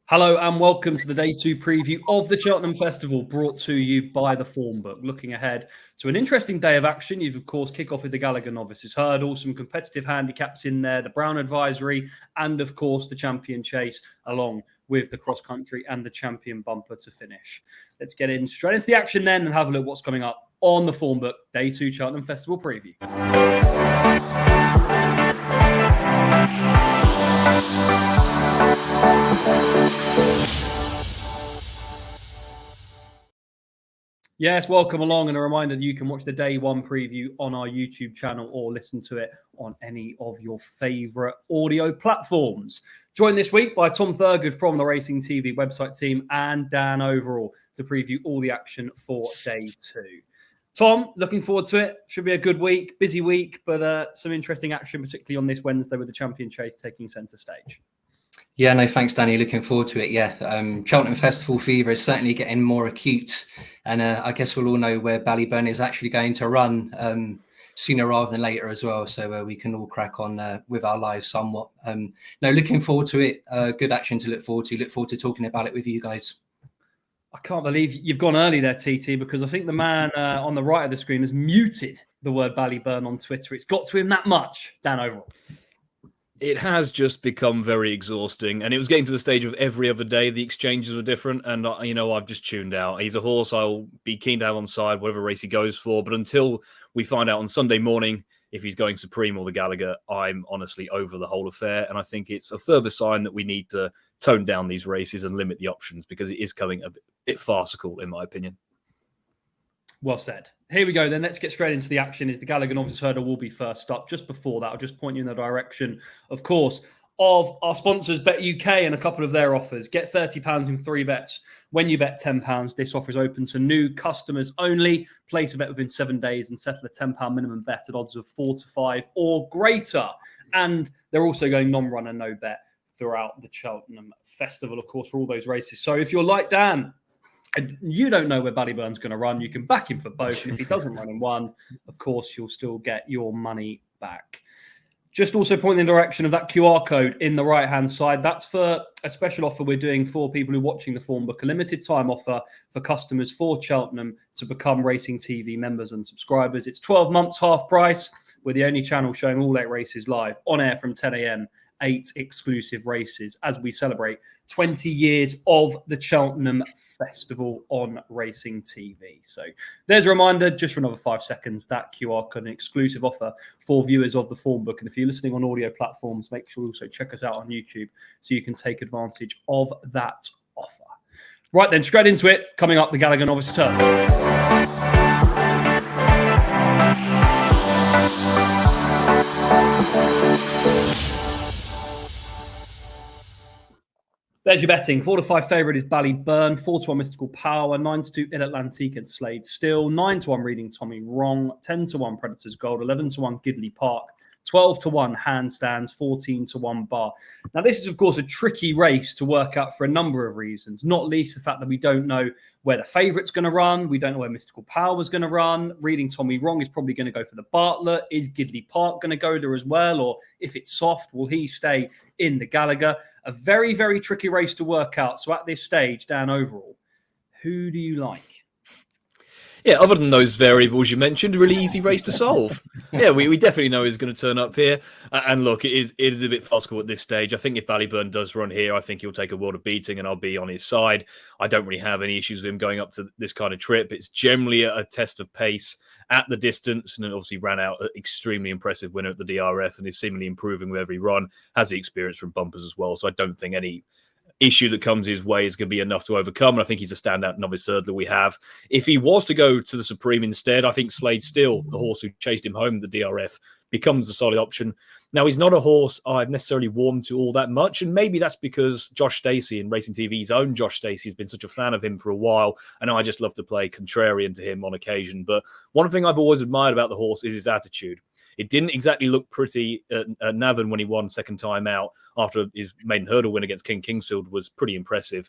Hello and welcome to the Day 2 preview of the Cheltenham Festival, brought to you by the Formbook. Looking ahead to an interesting day of action, you've of course kick off with the Gallagher Novices Hurdle, some competitive handicaps in there, the Brown Advisory, and of course the Champion Chase, along with the cross country and the Champion Bumper to finish. Let's get in straight into the action then and have a look at what's coming up on the Formbook Day 2 Cheltenham Festival preview. Yes, welcome along, and a reminder that you can watch the Day 1 preview on our YouTube channel or listen to it on any of your favourite audio platforms. Joined this week by Tom Thurgood from the Racing TV website team and Dan Overall to preview all the action for Day 2. Tom, looking forward to it. Should be a good week, busy week, but some interesting action, particularly on this Wednesday with the Champion Chase taking centre stage. Yeah, no, thanks, Danny. Looking forward to it. Yeah, Cheltenham Festival fever is certainly getting more acute, and I guess we'll all know where Ballyburn is actually going to run sooner rather than later as well. So we can all crack on with our lives somewhat. No, looking forward to it. Good action to look forward to. Look forward to talking about it with you guys. I can't believe you've gone early there, TT, because I think the man on the right of the screen has muted the word Ballyburn on Twitter. It's got to him that much, Dan Overall. It has just become very exhausting, and it was getting to the stage of every other day the exchanges were different, and I've just tuned out. He's a horse I'll be keen to have on side whatever race he goes for, but until we find out on Sunday morning if he's going Supreme or the Gallagher, I'm honestly over the whole affair, and I think it's a further sign that we need to tone down these races and limit the options, because it is coming a bit farcical in my opinion. Well said. Here we go then. Let's get straight into the action. Is the Gallagher Novices Hurdle will be first up. Just before that, I'll just point you in the direction, of course, of our sponsors, Bet UK, and a couple of their offers. Get £30 in 3 bets. When you bet £10, this offer is open to new customers only. Place a bet within 7 days and settle a £10 minimum bet at odds of 4 to 5 or greater. And they're also going non-run and no bet throughout the Cheltenham Festival, of course, for all those races. So if you're like Dan, and you don't know where Ballyburn's going to run, you can back him for both. And if he doesn't run in one, of course, you'll still get your money back. Just also point in the direction of that QR code in the right-hand side. That's for a special offer we're doing for people who are watching the Formbook, a limited time offer for customers for Cheltenham to become Racing TV members and subscribers. It's 12 months, half price. We're the only channel showing all 8 races live on air from 10 a.m. 8 exclusive races as we celebrate 20 years of the Cheltenham Festival on Racing TV. So there's a reminder, just for another 5 seconds, that QR code, an exclusive offer for viewers of the Formbook. And if you're listening on audio platforms, make sure you also check us out on YouTube so you can take advantage of that offer. Right then, straight into it. Coming up, the Gallagher Novices Hurdle. There's your betting. 4 to 5 favourite is Ballyburn. 4 to 1 Mystical Power. 9 to 2 Il Atlantique and Slade Still. 9 to 1 Reading Tommy Wrong. 10 to 1 Predators Gold. 11 to 1 Gidley Park. 12 to 1 Handstands. 14 to 1 Bar. Now, this is, of course, a tricky race to work out for a number of reasons, not least the fact that we don't know where the favourite's going to run. We don't know where Mystical Power is going to run. Reading Tommy Wrong is probably going to go for the Bartlett. Is Gidley Park going to go there as well? Or if it's soft, will he stay in the Gallagher? A very, very tricky race to work out. So at this stage, Dan Overall, who do you like? Yeah, other than those variables you mentioned, a really easy race to solve. Yeah, we definitely know he's going to turn up here. And look, it is a bit farcical at this stage. I think if Ballyburn does run here, I think he'll take a world of beating and I'll be on his side. I don't really have any issues with him going up to this kind of trip. It's generally a test of pace at the distance, and then obviously ran out an extremely impressive winner at the DRF and is seemingly improving with every run, has the experience from bumpers as well. So I don't think any issue that comes his way is going to be enough to overcome. And I think he's a standout novice hurdler we have. If he was to go to the Supreme instead, I think Slade Still, the horse who chased him home at the DRF, becomes a solid option. Now, he's not a horse I've necessarily warmed to all that much, and maybe that's because Josh Stacey and Racing TV's own Josh Stacey has been such a fan of him for a while, and I just love to play contrarian to him on occasion. But one thing I've always admired about the horse is his attitude. It didn't exactly look pretty at Navan when he won second time out after his maiden hurdle win against King Kingsfield was pretty impressive.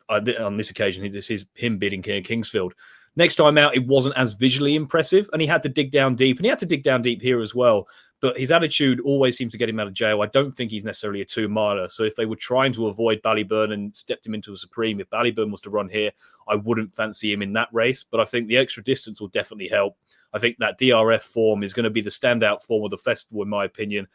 On this occasion, this is him beating King Kingsfield. Next time out, it wasn't as visually impressive, and he had to dig down deep, and he had to dig down deep here as well. but his attitude always seems to get him out of jail. I don't think he's necessarily a 2-miler. So if they were trying to avoid Ballyburn and stepped him into a Supreme, if Ballyburn was to run here, I wouldn't fancy him in that race. But I think the extra distance will definitely help. I think that DRF form is going to be the standout form of the festival, in my opinion.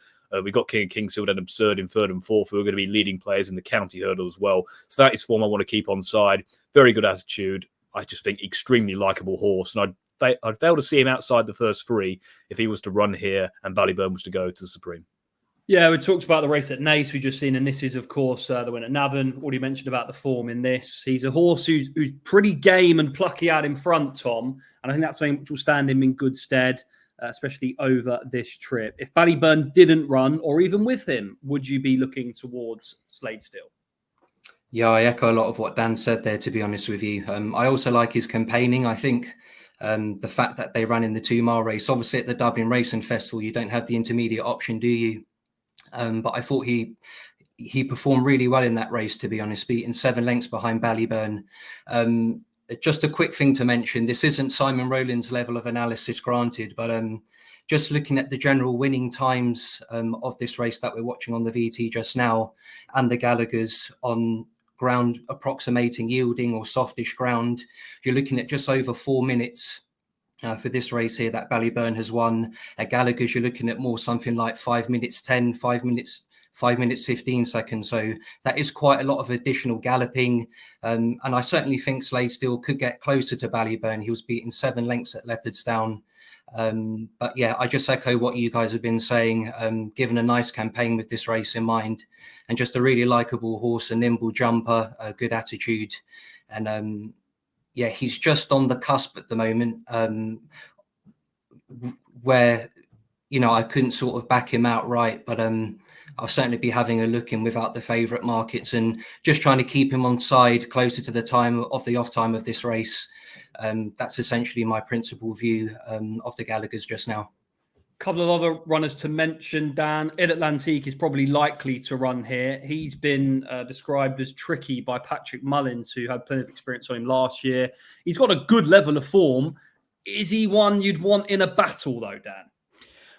We've got King of Kingsfield and Absurd in 3rd and 4th, who are going to be leading players in the county hurdle as well. So that is form I want to keep on side. Very good attitude. I just think extremely likeable horse. And I'd fail to see him outside the first 3 if he was to run here and Ballyburn was to go to the Supreme. Yeah, we talked about the race at Naas we just seen, and this is, of course, the win at Navan. Already mentioned about the form in this. He's a horse who's pretty game and plucky out in front, Tom, and I think that's something which will stand him in good stead, especially over this trip. If Ballyburn didn't run, or even with him, would you be looking towards Slade still? Yeah, I echo a lot of what Dan said there, to be honest with you. I also like his campaigning. I think the fact that they ran in the 2-mile race, obviously at the Dublin Racing Festival, you don't have the intermediate option, do you? But I thought he performed really well in that race, to be honest, beating 7 lengths behind Ballyburn. Just a quick thing to mention, this isn't Simon Rowland's level of analysis, granted, but just looking at the general winning times of this race that we're watching on the VT just now, and the Gallaghers on ground approximating yielding or softish ground, you're looking at just over 4 minutes for this race here that Ballyburn has won. At Gallagher's, you're looking at more something like 5 minutes 10, 5 minutes 15 seconds. So that is quite a lot of additional galloping. And I certainly think Slade still could get closer to Ballyburn. He was beaten 7 lengths at Leopardstown. But yeah, I just echo what you guys have been saying, given a nice campaign with this race in mind, and just a really likeable horse, a nimble jumper, a good attitude. And yeah, he's just on the cusp at the moment, where, you know, I couldn't sort of back him outright, but I'll certainly be having a look in without the favourite markets and just trying to keep him on side closer to the time of the off time of this race. That's essentially my principal view of the Gallaghers just now. Couple of other runners to mention, Dan. Il Atlantique is probably likely to run here. He's been described as tricky by Patrick Mullins, who had plenty of experience on him last year. He's got a good level of form. Is he one you'd want in a battle, though, Dan?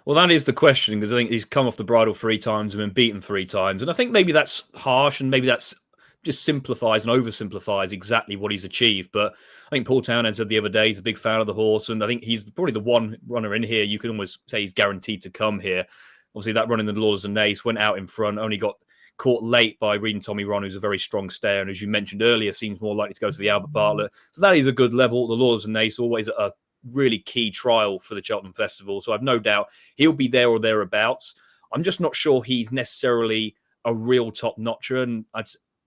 Well, that is the question, because I think he's come off the bridle 3 times and been beaten 3 times. And I think maybe that's harsh, and maybe that's just simplifies and oversimplifies exactly what he's achieved. But I think Paul Townend said the other day he's a big fan of the horse, and I think he's probably the one runner in here you can almost say he's guaranteed to come here. Obviously, that run in the Laws and Naas went out in front, only got caught late by Reading Tommy Ron, who's a very strong stayer, and as you mentioned earlier, seems more likely to go to the Albert Bartlett. So that is a good level. The Laws and Naas always a really key trial for the Cheltenham Festival, so I've no doubt he'll be there or thereabouts. I'm just not sure he's necessarily a real top-notcher, and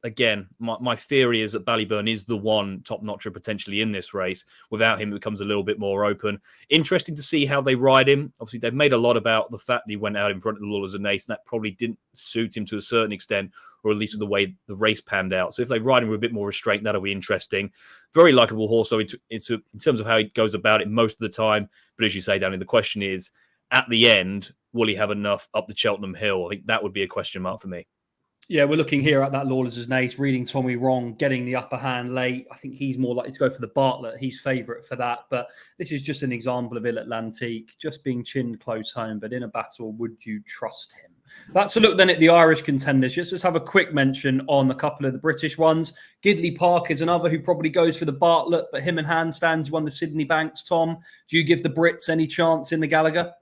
again, my theory is that Ballyburn is the one top-notcher potentially in this race. Without him, it becomes a little bit more open. Interesting to see how they ride him. Obviously, they've made a lot about the fact that he went out in front of the Lawlers and Naas, and that probably didn't suit him to a certain extent, or at least with the way the race panned out. So if they ride him with a bit more restraint, that'll be interesting. Very likeable horse, so in terms of how he goes about it most of the time. But as you say, Danny, the question is, at the end, will he have enough up the Cheltenham Hill? I think that would be a question mark for me. Yeah, we're looking here at that Lawless as Naas, Reading Tommy wrong, getting the upper hand late. I think he's more likely to go for the Bartlett. He's favourite for that. But this is just an example of Il Atlantique, just being chinned close home. But in a battle, would you trust him? That's a look then at the Irish contenders. Just let's have a quick mention on a couple of the British ones. Gidley Park is another who probably goes for the Bartlett, but him and Handstands won the Sydney Banks. Tom, do you give the Brits any chance in the Gallagher?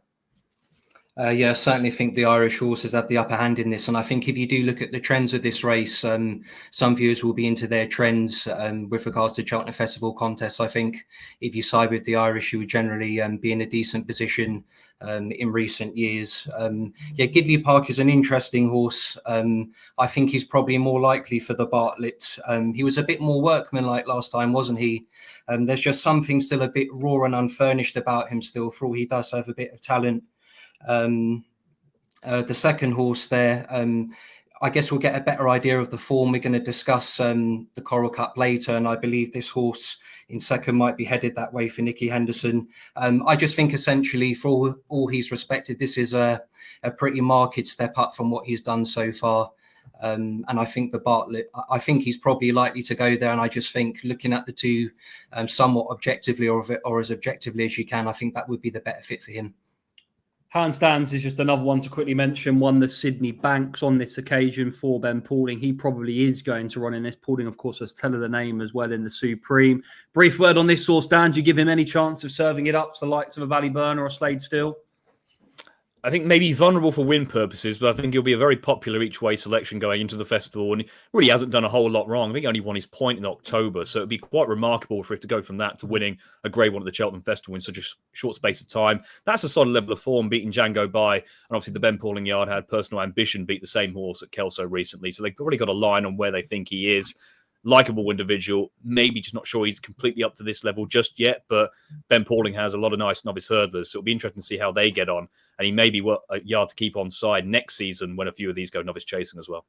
Yeah, I certainly think the Irish horses have the upper hand in this. And I think if you do look at the trends of this race, some viewers will be into their trends with regards to Cheltenham Festival contests. I think if you side with the Irish, you would generally be in a decent position in recent years. Yeah, Gidley Park is an interesting horse. I think he's probably more likely for the Bartlett. He was a bit more workmanlike last time, wasn't he? There's just something still a bit raw and unfurnished about him still, for all he does have a bit of talent. The second horse there, I guess we'll get a better idea of the form. We're going to discuss the Coral Cup later, and I believe this horse in second might be headed that way for Nicky Henderson. I just think essentially for all he's respected, this is a pretty marked step up from what he's done so far. And I think the Bartlett, I think he's probably likely to go there. And I just think looking at the two somewhat objectively or as objectively as you can, I think that would be the better fit for him. Handstands is just another one to quickly mention. Won the Sydney Banks on this occasion for Ben Pauling. He probably is going to run in this. Pauling, of course, has tell of the name as well in the Supreme. Brief word on this horse, Dan. Do you give him any chance of serving it up to the likes of a Ballyburn or a Slade Still? I think maybe vulnerable for win purposes, but I think he'll be a very popular each way selection going into the festival, and he really hasn't done a whole lot wrong. I think he only won his point in October, so it'd be quite remarkable for it to go from that to winning a Grade 1 at the Cheltenham Festival in such a short space of time. That's a solid level of form, beating Django by, and obviously the Ben Pauling yard had Personal Ambition beat the same horse at Kelso recently, so they've already got a line on where they think he is. Likable individual, maybe just not sure he's completely up to this level just yet, but Ben Pauling has a lot of nice novice hurdlers, so it'll be interesting to see how they get on, and he may be a yard to keep on side next season when a few of these go novice chasing as well.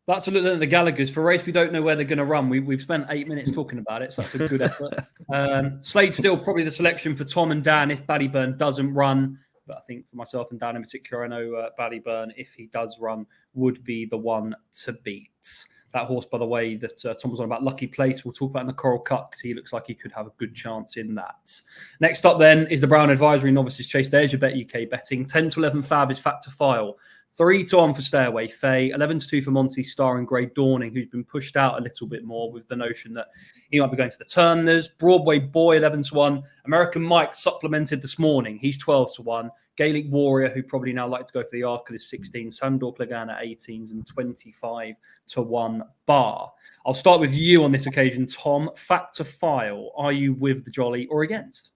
That's a look at the Gallaghers. For a race we don't know where they're going to run. We've spent 8 minutes talking about it, so that's a good effort. Slade Still probably the selection for Tom and Dan if Ballyburn doesn't run. But I think for myself and Dan in particular, I know Ballyburn, if he does run, would be the one to beat. That horse, by the way, that Tom was on about, Lucky Place, we'll talk about in the Coral Cup because he looks like he could have a good chance in that. Next up then is the Brown Advisory Novices Chase. There's your Bet UK betting. 10 to 11 fav is Factor File. 3 to 1 for Stay Away Faye. 11 to 2 for Monty Star and Grey Dawning, who's been pushed out a little bit more with the notion that he might be going to the Turners. Broadway Boy, 11 to 1. American Mike supplemented this morning. He's 12 to 1. Gaelic Warrior, who probably now like to go for the Arkle, is 16. Sandor Clegane, 18s and 25 to 1 bar. I'll start with you on this occasion, Tom. Factor File, are you with the Jolly or against?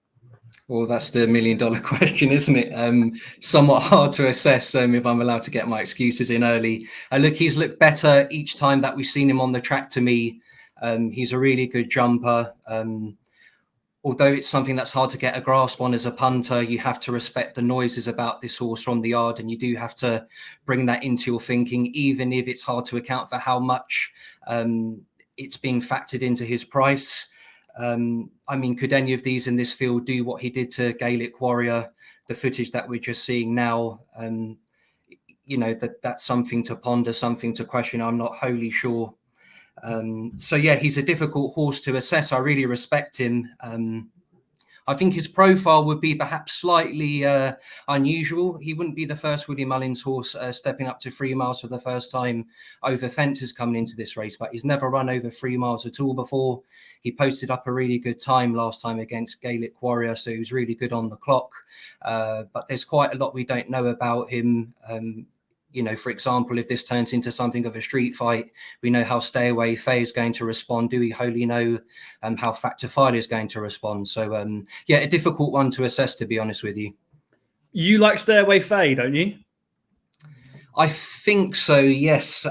Well, that's the $1 million question, isn't it? Somewhat hard to assess if I'm allowed to get my excuses in early. Look, he's looked better each time that we've seen him on the track to me. He's a really good jumper. Although it's something that's hard to get a grasp on as a punter, you have to respect the noises about this horse from the yard, and you do have to bring that into your thinking, even if it's hard to account for how much it's being factored into his price. I mean, could any of these in this field do what he did to Gaelic Warrior? The footage that we're just seeing now, that's something to ponder, something to question. I'm not wholly sure. So yeah, he's a difficult horse to assess. I really respect him. I think his profile would be perhaps slightly unusual. He wouldn't be the first Willie Mullins horse stepping up to 3 miles for the first time over fences coming into this race, but he's never run over 3 miles at all before. He posted up a really good time last time against Gaelic Warrior, so he was really good on the clock. But there's quite a lot we don't know about him. For example, if this turns into something of a street fight, we know how Stay Away Faye is going to respond. Do we wholly know how Factor File is going to respond? So, a difficult one to assess, to be honest with you. You like Stay Away Faye, don't you? I think so, yes.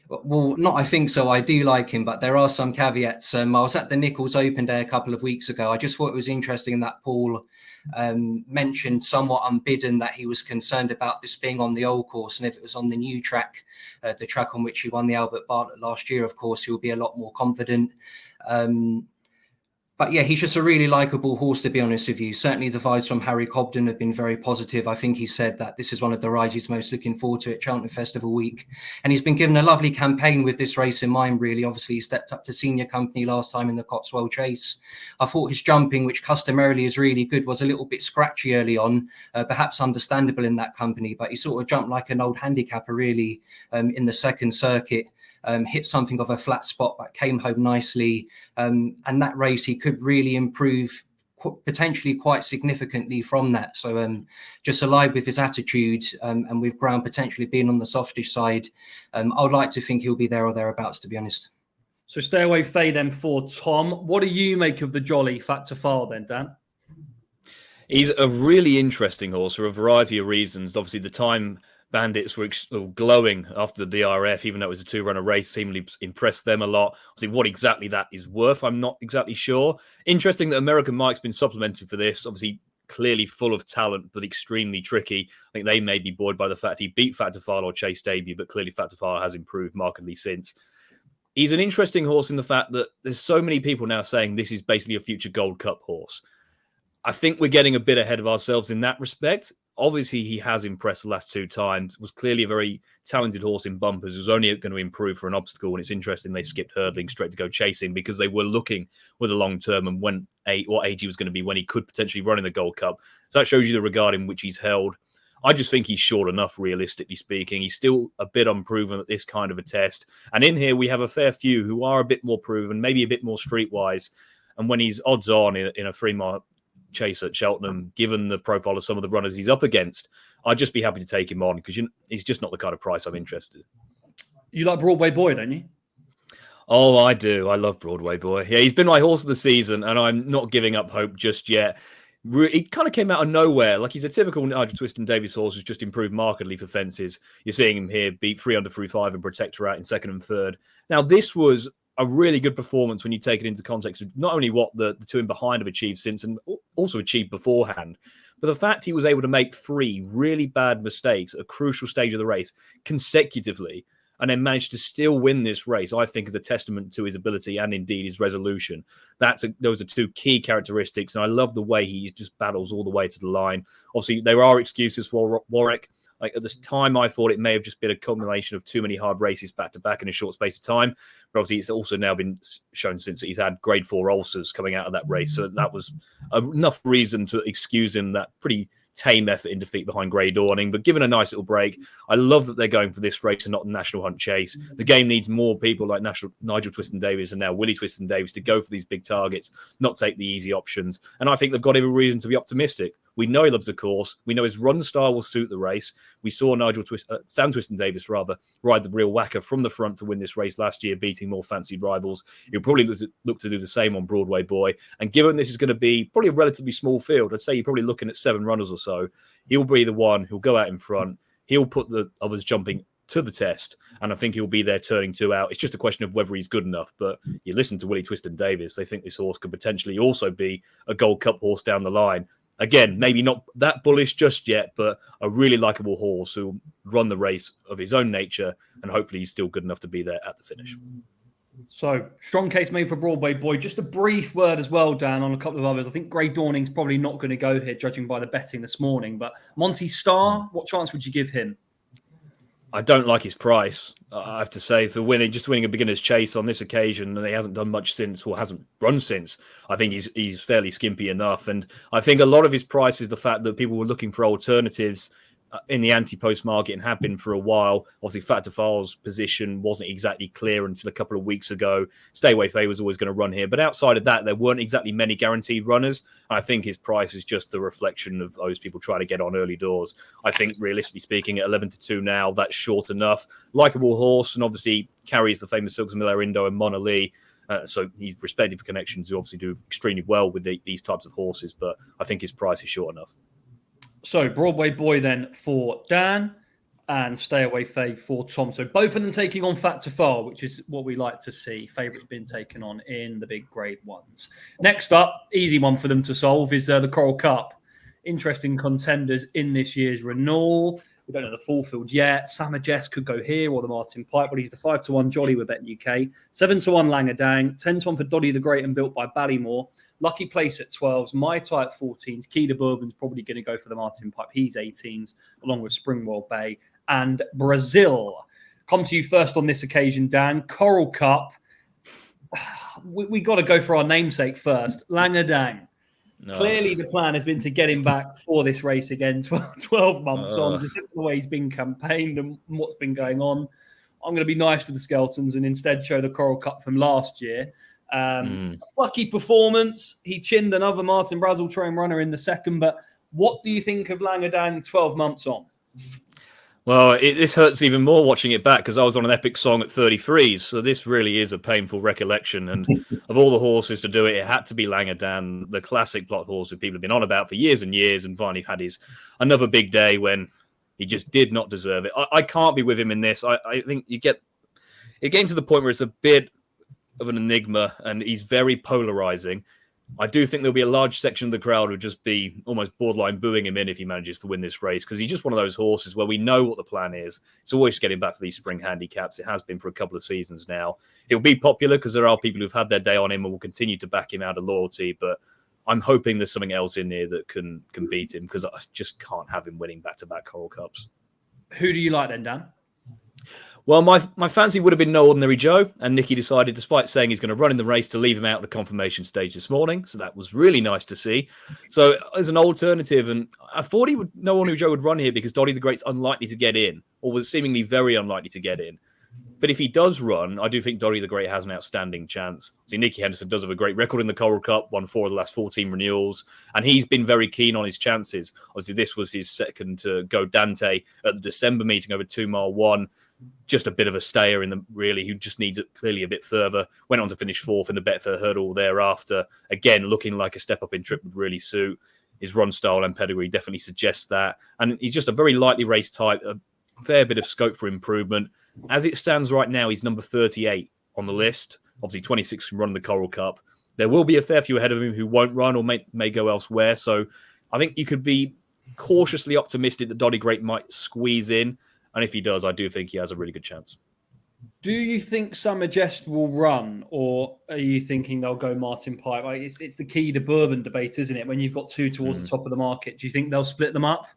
Well, not I think so. I do like him, but there are some caveats. I was at the Nichols Open Day a couple of weeks ago. I just thought it was interesting that Paul mentioned somewhat unbidden that he was concerned about this being on the old course. And if it was on the new track, the track on which he won the Albert Bartlett last year, of course, he'll be a lot more confident. But yeah, he's just a really likeable horse, to be honest with you. Certainly the vibes from Harry Cobden have been very positive. I think he said that this is one of the rides he's most looking forward to at Cheltenham Festival week. And he's been given a lovely campaign with this race in mind, really. Obviously, he stepped up to senior company last time in the Cotswold Chase. I thought his jumping, which customarily is really good, was a little bit scratchy early on, perhaps understandable in that company. But he sort of jumped like an old handicapper, really, in the second circuit. Hit something of a flat spot, but came home nicely. And that race, he could really improve potentially quite significantly from that. So just aligned with his attitude and with ground potentially being on the softish side, I would like to think he'll be there or thereabouts, to be honest. So Stay Away Faye then for Tom. What do you make of the Jolly Factor File then, Dan? He's a really interesting horse for a variety of reasons. Obviously, the time Bandits were glowing after the DRF, even though it was a 2-runner race, seemingly impressed them a lot. Obviously, what exactly that is worth, I'm not exactly sure. Interesting that American Mike's been supplemented for this. Obviously, clearly full of talent, but extremely tricky. I think they may be buoyed by the fact he beat Factor File or Chase debut, but clearly Factor File has improved markedly since. He's an interesting horse in the fact that there's so many people now saying this is basically a future Gold Cup horse. I think we're getting a bit ahead of ourselves in that respect. obviously he has impressed the last 2 times, was clearly a very talented horse in bumpers, was only going to improve for an obstacle. And it's interesting they skipped hurdling straight to go chasing because they were looking with a long term and what age he was going to be when he could potentially run in the Gold Cup. So that shows you the regard in which he's held. I just think he's short enough, realistically speaking. He's still a bit unproven at this kind of a test. And in here, we have a fair few who are a bit more proven, maybe a bit more streetwise. And when he's odds on in a 3-mile chase at Cheltenham, given the profile of some of the runners he's up against, I'd just be happy to take him on because he's just not the kind of price I'm interested in. You like Broadway Boy, don't you? Oh, I do. I love Broadway Boy. Yeah, he's been my horse of the season, and I'm not giving up hope just yet. He kind of came out of nowhere. Like, he's a typical Nigel Twiston-Davies horse who's just improved markedly for fences. You're seeing him here beat 3 under through 5 and Protector out in 2nd and 3rd. Now, this was a really good performance when you take it into context of not only what the 2 in behind have achieved since and also achieved beforehand, but the fact he was able to make 3 really bad mistakes at a crucial stage of the race consecutively and then managed to still win this race, I think is a testament to his ability and indeed his resolution. Those are 2 key characteristics, and I love the way he just battles all the way to the line. Obviously, there are excuses for Warwick. Like, at this time, I thought it may have just been a combination of too many hard races back-to-back in a short space of time. But obviously, it's also now been shown since that he's had grade 4 ulcers coming out of that race. So that was enough reason to excuse him that pretty tame effort in defeat behind Grey Dawning, but given a nice little break. I love that they're going for this race and not the National Hunt Chase. The game needs more people like Nigel Twiston-Davies and now Willie Twiston-Davies to go for these big targets, not take the easy options. And I think they've got every reason to be optimistic. We know he loves the course. We know his run style will suit the race. We saw Sam Twiston-Davies ride the real whacker from the front to win this race last year, beating more fancied rivals. He'll probably look to do the same on Broadway Boy. And given this is going to be probably a relatively small field, I'd say you're probably looking at 7 runners or so. He'll be the one who'll go out in front. He'll put the others jumping to the test, and I think he'll be there turning 2 out. It's just a question of whether he's good enough. But you listen to Willie Twiston-Davies, they think this horse could potentially also be a Gold Cup horse down the line. Again, maybe not that bullish just yet, but a really likeable horse who'll run the race of his own nature, and hopefully he's still good enough to be there at the finish. So, strong case made for Broadway Boy. Just a brief word as well, Dan, on a couple of others. I think Grey Dawning's probably not going to go here, judging by the betting this morning. But Monty Star, what chance would you give him? I don't like his price, I have to say, for winning a beginner's chase on this occasion, and he hasn't done much since, or hasn't run since. I think he's fairly skimpy enough. And I think a lot of his price is the fact that people were looking for alternatives in the anti-post market and have been for a while. Obviously, Fat de Fal's position wasn't exactly clear until a couple of weeks ago. Stay Away Faye was always going to run here. But outside of that, there weren't exactly many guaranteed runners. And I think his price is just a reflection of those people trying to get on early doors. I think, realistically speaking, at 11-2 now, that's short enough. Likeable horse, and obviously carries the famous Silks Miller Indo and Mona Lee. So he's respected for connections who obviously do extremely well with these types of horses. But I think his price is short enough. So, Broadway Boy then for Dan and Stay Away Faye for Tom. So, both of them taking on Fat to Fall, which is what we like to see. Favourites being taken on in the big grade ones. Next up, easy one for them to solve, is the Coral Cup. Interesting contenders in this year's renewal. We don't know the full field yet. Sama Jess could go here or the Martin Pipe, but he's the 5-1 Jolly with Bet UK. 7-1 Langadang. 10-1 for Doddy the Great and Built by Ballymore. Lucky Place at 12s. My Tie at 14s. Key to Bourbon's probably going to go for the Martin Pipe. He's 18s, along with Springwell Bay and Brazil. Come to you first on this occasion, Dan. Coral Cup. We got to go for our namesake first. Langadang. No. Clearly, the plan has been to get him back for this race again, 12 months on, just the way he's been campaigned and what's been going on. I'm going to be nice to the Skeltons and instead show the Coral Cup from last year. Lucky performance. He chinned another Martin Brazel train runner in the second, but what do you think of Langadang 12 months on? Well, this hurts even more watching it back because I was on an epic song at 33s. So this really is a painful recollection. And of all the horses to do it, it had to be Langadang, the classic plot horse that people have been on about for years and years, and finally had another big day when he just did not deserve it. I can't be with him in this. I think it getting to the point where it's a bit of an enigma and he's very polarizing. I do think there'll be a large section of the crowd who would just be almost borderline booing him in if he manages to win this race, because he's just one of those horses where we know what the plan is. It's always getting back for these spring handicaps. It has been for a couple of seasons now. He'll be popular because there are people who've had their day on him and will continue to back him out of loyalty, but I'm hoping there's something else in here that can beat him, because I just can't have him winning back-to-back Coral Cups. Who do you like then, Dan? Well, my fancy would have been No Ordinary Joe, and Nicky decided, despite saying he's going to run in the race, to leave him out of the confirmation stage this morning. So that was really nice to see. So as an alternative, and I thought No Ordinary Joe would run here because Doddy the Great's unlikely to get in, or was seemingly very unlikely to get in. But if he does run, I do think Doddy the Great has an outstanding chance. See, Nicky Henderson does have a great record in the Coral Cup, won 4 of the last 14 renewals, and he's been very keen on his chances. Obviously, this was his second to go Dante at the December meeting over 2 mile 1. Just a bit of a stayer in the really, who just needs it clearly a bit further. Went on to finish 4th in the Betfair Hurdle thereafter. Again, looking like a step up in trip would really suit. His run style and pedigree definitely suggests that. And he's just a very lightly raced type, a fair bit of scope for improvement. As it stands right now, he's number 38 on the list. Obviously, 26 can run the Coral Cup. There will be a fair few ahead of him who won't run or may go elsewhere. So I think you could be cautiously optimistic that Doddy Great might squeeze in. And if he does, I do think he has a really good chance. Do you think Summer Jest will run, or are you thinking they'll go Martin Pipe? Like, it's the key to Bourbon debate, isn't it? When you've got 2 towards the top of the market, do you think they'll split them up?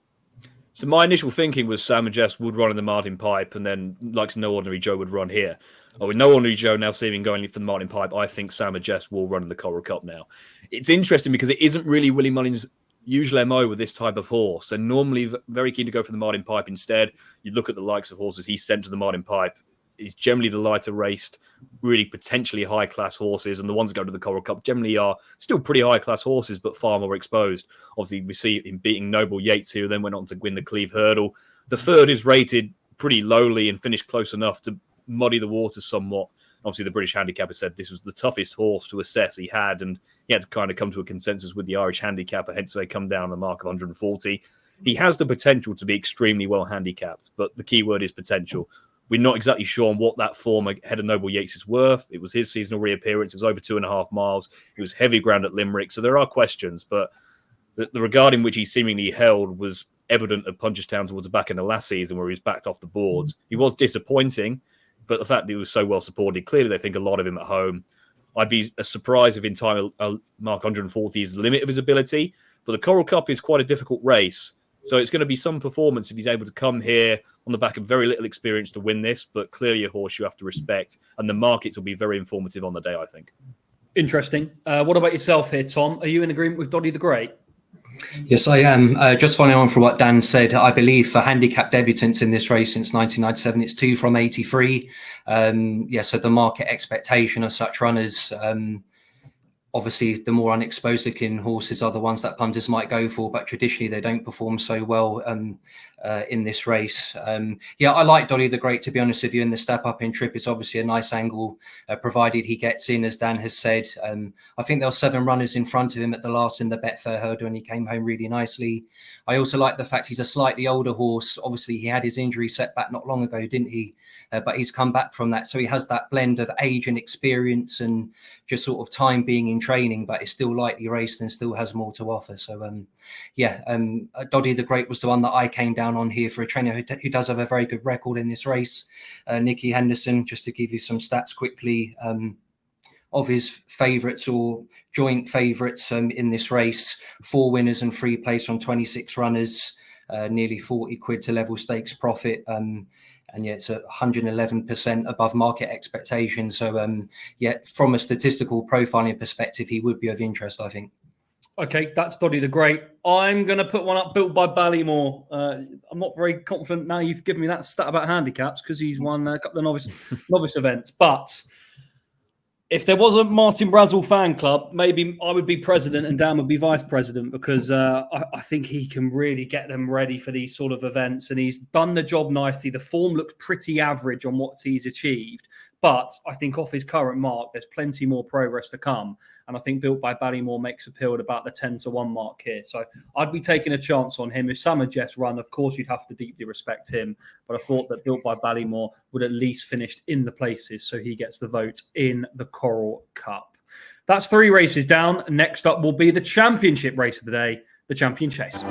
So my initial thinking was Sam and Jess would run in the Martin Pipe, and then, like No Ordinary Joe, would run here. With No Ordinary Joe now seeming going for the Martin Pipe, I think Sam and Jess will run in the Coral Cup now. It's interesting because it isn't really Willie Mullins' usual MO with this type of horse. And normally very keen to go for the Martin Pipe instead. You look at the likes of horses he's sent to the Martin Pipe. He's generally the lighter raced, really potentially high-class horses. And the ones that go to the Coral Cup generally are still pretty high-class horses, but far more exposed. Obviously, we see him beating Noble Yates, who then went on to win the Cleve Hurdle. The third is rated pretty lowly and finished close enough to muddy the waters somewhat. Obviously, the British handicapper said this was the toughest horse to assess he had, and he had to kind of come to a consensus with the Irish handicapper, hence they come down the mark of 140. He has the potential to be extremely well handicapped, but the key word is potential. We're not exactly sure on what that form ahead of Noble Yates is worth. It was his seasonal reappearance. It was over 2.5 miles. It was heavy ground at Limerick, so there are questions, but the regard in which he seemingly held was evident at Punchestown towards the back end of last season, where he was backed off the boards. He was disappointing, but the fact that he was so well supported, clearly they think a lot of him at home. I'd be surprised if in time mark 140 is the limit of his ability. But the Coral Cup is quite a difficult race. So it's going to be some performance if he's able to come here on the back of very little experience to win this. But clearly a horse you have to respect. And the markets will be very informative on the day, I think. Interesting. What about yourself here, Tom? Are you in agreement with Doddy the Great? Yes, I am. Just following on from what Dan said, I believe for handicap debutants in this race since 1997, it's 2 from 83. So the market expectation of such runners, obviously the more unexposed looking horses are the ones that punters might go for, but traditionally they don't perform so well in this race. I like Doddy the Great, to be honest with you, and the step up in trip is obviously a nice angle, provided he gets in, as Dan has said. I think there were 7 runners in front of him at the last in the Betfair Hurdle, and he came home really nicely. I also like the fact he's a slightly older horse. Obviously he had his injury setback not long ago, didn't he? But he's come back from that, so he has that blend of age and experience and just sort of time being in training, but is still lightly raced and still has more to offer. So Doddy the Great was the one that I came down on here for a trainer who does have a very good record in this race. Nicky Henderson, just to give you some stats quickly, of his favourites or joint favourites in this race, 4 winners and 3 place from 26 runners, nearly 40 quid to level stakes profit. It's 111% above market expectation. So, from a statistical profiling perspective, he would be of interest, I think. Okay, that's Doddy the Great. I'm going to put one up, Built by Ballymore. I'm not very confident now you've given me that stat about handicaps because he's won a couple of novice events. But if there was a Martin Brazel fan club, maybe I would be president and Dan would be vice president, because I think he can really get them ready for these sort of events. And he's done the job nicely. The form looks pretty average on what he's achieved. But I think off his current mark, there's plenty more progress to come. And I think Built by Ballymore makes appeal at about the 10-1 mark here. So I'd be taking a chance on him. If Summer Jess run, of course, you'd have to deeply respect him. But I thought that Built by Ballymore would at least finish in the places, so he gets the vote in the Coral Cup. That's 3 races down. Next up will be the championship race of the day, the Champion Chase.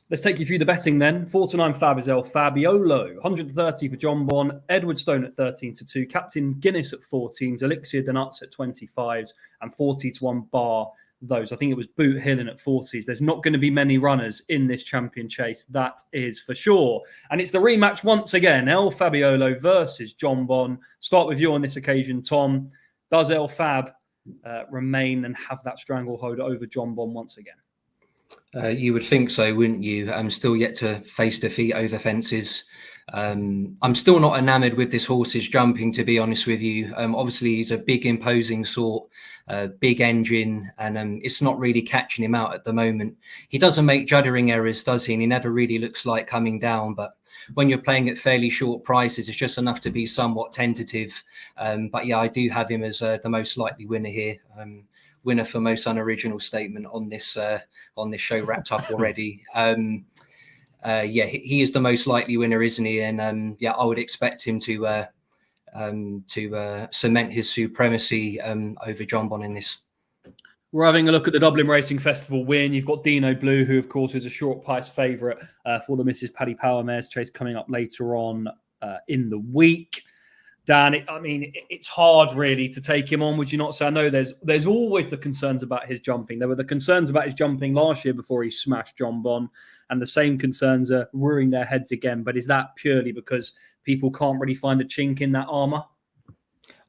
Let's take you through the betting then. 4-9 Fab is El Fabiolo, 130 for John Bon, Edward Stone at 13-2, Captain Guinness at 14s, Elixir the Nuts at 25s, and 40-1 bar those. I think it was Boot Hillen at 40s. There's not going to be many runners in this champion chase, that is for sure. And it's the rematch once again, El Fabiolo versus John Bon. Start with you on this occasion, Tom. Does El Fab remain and have that stranglehold over John Bon once again? You would think so, wouldn't you? I'm still yet to face defeat over fences. I'm still not enamoured with this horse's jumping, to be honest with you. Obviously, he's a big, imposing sort, big engine, and it's not really catching him out at the moment. He doesn't make juddering errors, does he? And he never really looks like coming down. But when you're playing at fairly short prices, it's just enough to be somewhat tentative. But yeah, I do have him as the most likely winner here. Winner for most unoriginal statement on this show wrapped up already. He is the most likely winner, isn't he? And I would expect him to cement his supremacy over John Bon in this. We're having a look at the Dublin Racing Festival win. You've got Dino Blue, who of course is a short price favourite for the Mrs. Paddy Power Mares Chase coming up later on in the week. Dan, it's hard really to take him on, would you not say? I know there's always the concerns about his jumping. There were the concerns about his jumping last year before he smashed John Bon, and the same concerns are rearing their heads again. But is that purely because people can't really find a chink in that armour?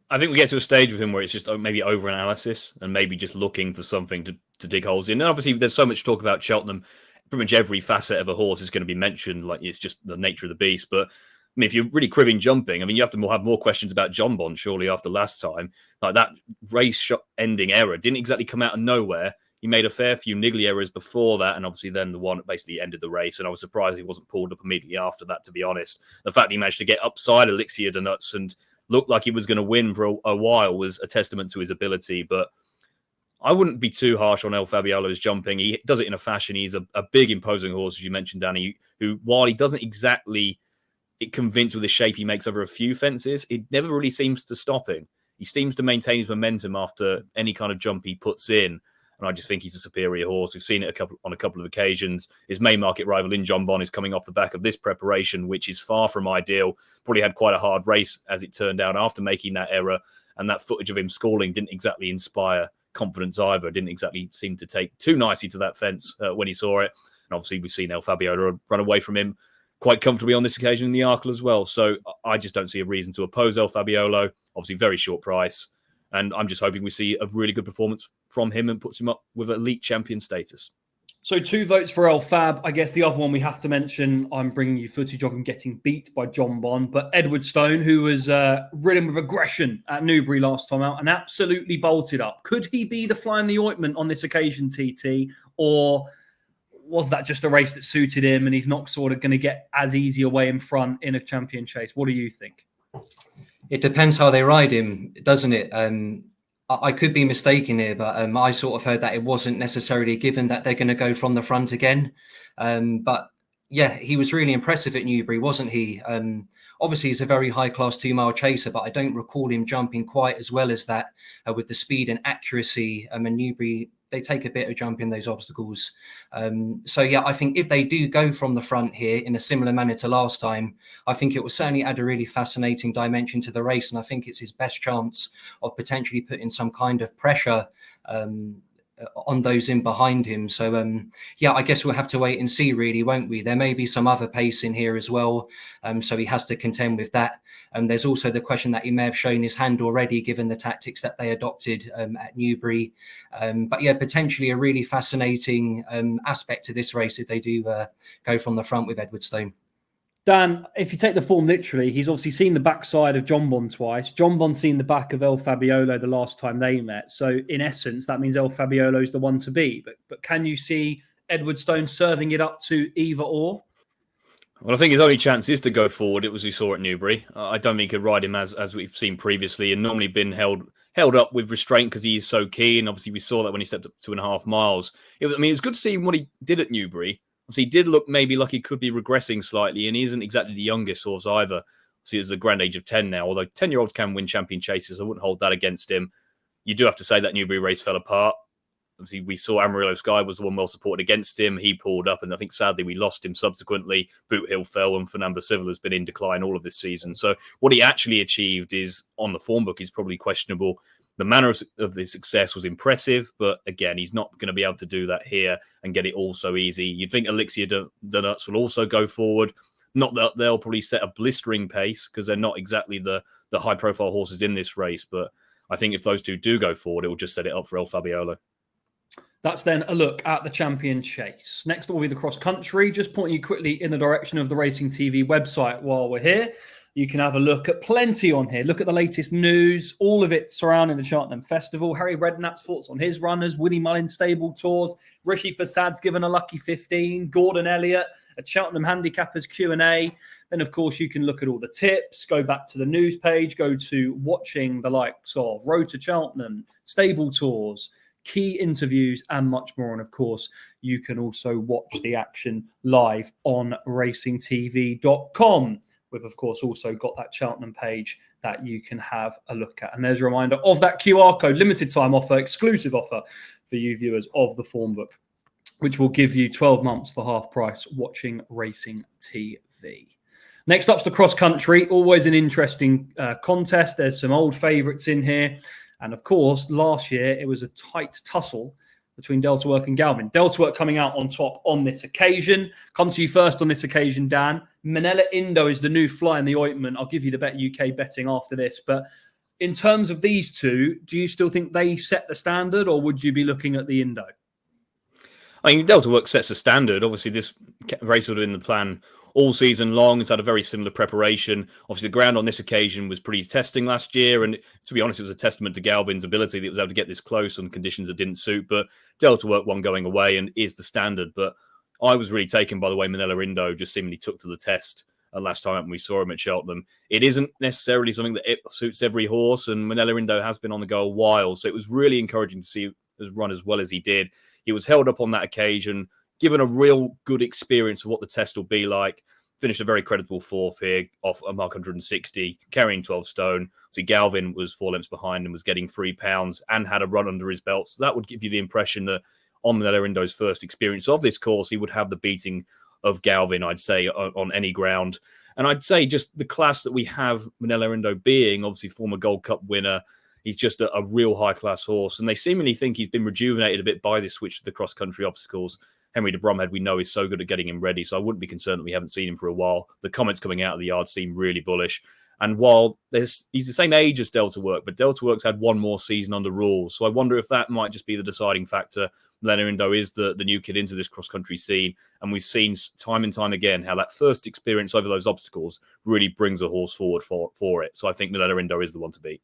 I think we get to a stage with him where it's just maybe over-analysis and maybe just looking for something to dig holes in. And obviously, there's so much talk about Cheltenham. Pretty much every facet of a horse is going to be mentioned, like it's just the nature of the beast. But if you're really cribbing jumping, you have to have more questions about John Bon, surely, after last time. Like that race shot ending error didn't exactly come out of nowhere. He made a fair few niggly errors before that, and obviously then the one that basically ended the race. And I was surprised he wasn't pulled up immediately after that, to be honest. The fact he managed to get upside Elixir de Nuts and looked like he was going to win for a while was a testament to his ability. But I wouldn't be too harsh on El Fabiolo's jumping. He does it in a fashion. He's a big, imposing horse, as you mentioned, Danny, who, while he doesn't exactly convince with the shape he makes over a few fences, it never really seems to stop him. He seems to maintain his momentum after any kind of jump he puts in. And I just think he's a superior horse. We've seen it on a couple of occasions. His main market rival in John Bon is coming off the back of this preparation, which is far from ideal. Probably had quite a hard race, as it turned out, after making that error. And that footage of him stalling didn't exactly inspire confidence either. Didn't exactly seem to take too nicely to that fence when he saw it. And obviously, we've seen El Fabiolo run away from him quite comfortably on this occasion in the Arkle as well. So I just don't see a reason to oppose El Fabiolo. Obviously, very short price. And I'm just hoping we see a really good performance from him and puts him up with elite champion status. So 2 votes for El Fab. I guess the other one we have to mention, I'm bringing you footage of him getting beat by John Bon, but Edward Stone, who was ridden with aggression at Newbury last time out and absolutely bolted up. Could he be the fly in the ointment on this occasion, TT? Or was that just a race that suited him and he's not sort of going to get as easy a way in front in a champion chase? What do you think? It depends how they ride him, doesn't it? I could be mistaken here, but I sort of heard that it wasn't necessarily given that they're going to go from the front again. But yeah, he was really impressive at Newbury, wasn't he? Obviously, he's a very high-class 2-mile chaser, but I don't recall him jumping quite as well as that with the speed and accuracy. And Newbury, they take a bit of jump in those obstacles. So yeah, I think if they do go from the front here in a similar manner to last time, I think it will certainly add a really fascinating dimension to the race. And I think it's his best chance of potentially putting some kind of pressure on those in behind him. So yeah, I guess we'll have to wait and see, really, won't we? There may be some other pace in here as well, so he has to contend with that. There's also the question that he may have shown his hand already, given the tactics that they adopted at Newbury. But yeah, potentially a really fascinating aspect to this race if they do go from the front with Edward Stone. Dan, if you take the form literally, he's obviously seen the backside of John Bon twice. John Bon seen the back of El Fabiolo the last time they met. So in essence, that means El Fabiolo is the one to beat. But can you see Edward Stone serving it up to either or? Well, I think his only chance is to go forward. It was we saw at Newbury. I don't think he could ride him as we've seen previously, and normally been held up with restraint because he is so keen. Obviously, we saw that when he stepped up 2.5 miles. It was good to see what he did at Newbury. So he did look maybe like he could be regressing slightly, and he isn't exactly the youngest horse either. So he's the grand age of 10 now, although 10-year-olds can win champion chases. I wouldn't hold that against him. You do have to say that Newbury race fell apart. obviously we saw Amarillo Sky was the one well supported against him. He pulled up, and I think sadly we lost him subsequently. Boot Hill fell, and Fernando Civil has been in decline all of this season. So what he actually achieved is on the form book is probably questionable. The manner of the success was impressive, but again, he's not going to be able to do that here and get it all so easy. You'd think Elixir Donuts will also go forward. Not that they'll probably set a blistering pace because they're not exactly the high-profile horses in this race, but I think if those two do go forward, it will just set it up for El Fabiolo. That's then a look at the Champion Chase. Next will be the cross country. Just pointing you quickly in the direction of the Racing TV website while we're here. You can have a look at plenty on here. Look at the latest news, all of it surrounding the Cheltenham Festival. Harry Redknapp's thoughts on his runners, Willie Mullins stable tours, Rishi Prasad's given a lucky 15, Gordon Elliott, a Cheltenham Handicappers Q&A. Then, of course, you can look at all the tips, go back to the news page, go to watching the likes of Road to Cheltenham, stable tours, key interviews, and much more. And, of course, you can also watch the action live on racingtv.com. We've, of course, also got that Cheltenham page that you can have a look at. And there's a reminder of that QR code, limited time offer, exclusive offer for you viewers of the Formbook, which will give you 12 months for half price watching Racing TV. Next up's the cross country, always an interesting contest. There's some old favourites in here. And, of course, last year it was a tight tussle between Delta Work and Galvin. Delta Work coming out on top on this occasion. Come to you first on this occasion, Dan. Manila Indo is the new fly in the ointment. I'll give you the Bet UK betting after this. But in terms of these two, do you still think they set the standard, or would you be looking at the Indo? I mean, Delta Work sets the standard. Obviously, this race would have been the plan all season long. It's had a very similar preparation. Obviously, the ground on this occasion was pretty testing last year. And to be honest, it was a testament to Galvin's ability that he was able to get this close on conditions that didn't suit. But Delta Work won going away and is the standard. But I was really taken by the way Manila Indo just seemingly took to the test last time when we saw him at Cheltenham. It isn't necessarily something that it suits every horse, and Manila Indo has been on the go a while. So it was really encouraging to see him run as well as he did. He was held up on that occasion, given a real good experience of what the test will be like. Finished a very creditable fourth here off a mark 160, carrying 12 stone. So Galvin was 4 lengths behind and was getting £3 and had a run under his belt. So that would give you the impression that on Manila Indo's first experience of this course, he would have the beating of Galvin, I'd say, on any ground. And I'd say just the class that we have Manila Indo being, obviously former Gold Cup winner, he's just a real high-class horse. And they seemingly think he's been rejuvenated a bit by this switch to the cross-country obstacles. Henry de Bromhead, we know, is so good at getting him ready, so I wouldn't be concerned that we haven't seen him for a while. The comments coming out of the yard seem really bullish. And while he's the same age as Delta Work, but Delta Work's had one more season under rules. So I wonder if that might just be the deciding factor. Manila Indo is the new kid into this cross-country scene. And we've seen time and time again how that first experience over those obstacles really brings a horse forward for it. So I think Manila Indo is the one to beat.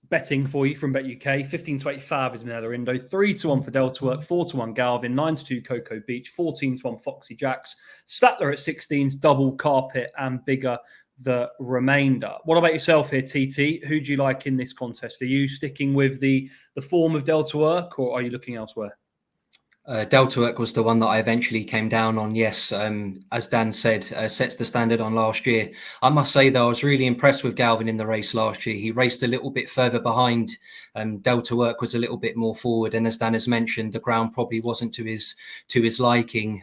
Betting for you from Bet UK, 15-85 is Manila Indo, 3-1 for Delta Work, 4-1 Galvin, 9-2 Cocoa Beach, 14-1 Foxy Jacks, Statler at 16s, Double Carpet, and Bigger the remainder. What about yourself here, TT? Who do you like in this contest? Are you sticking with the form of Delta Work, or are you looking elsewhere? Delta Work was the one that I eventually came down on, yes. As Dan said, sets the standard on last year. I must say, though, I was really impressed with Galvin in the race last year. He raced a little bit further behind. Delta Work was a little bit more forward. And as Dan has mentioned, the ground probably wasn't to his liking.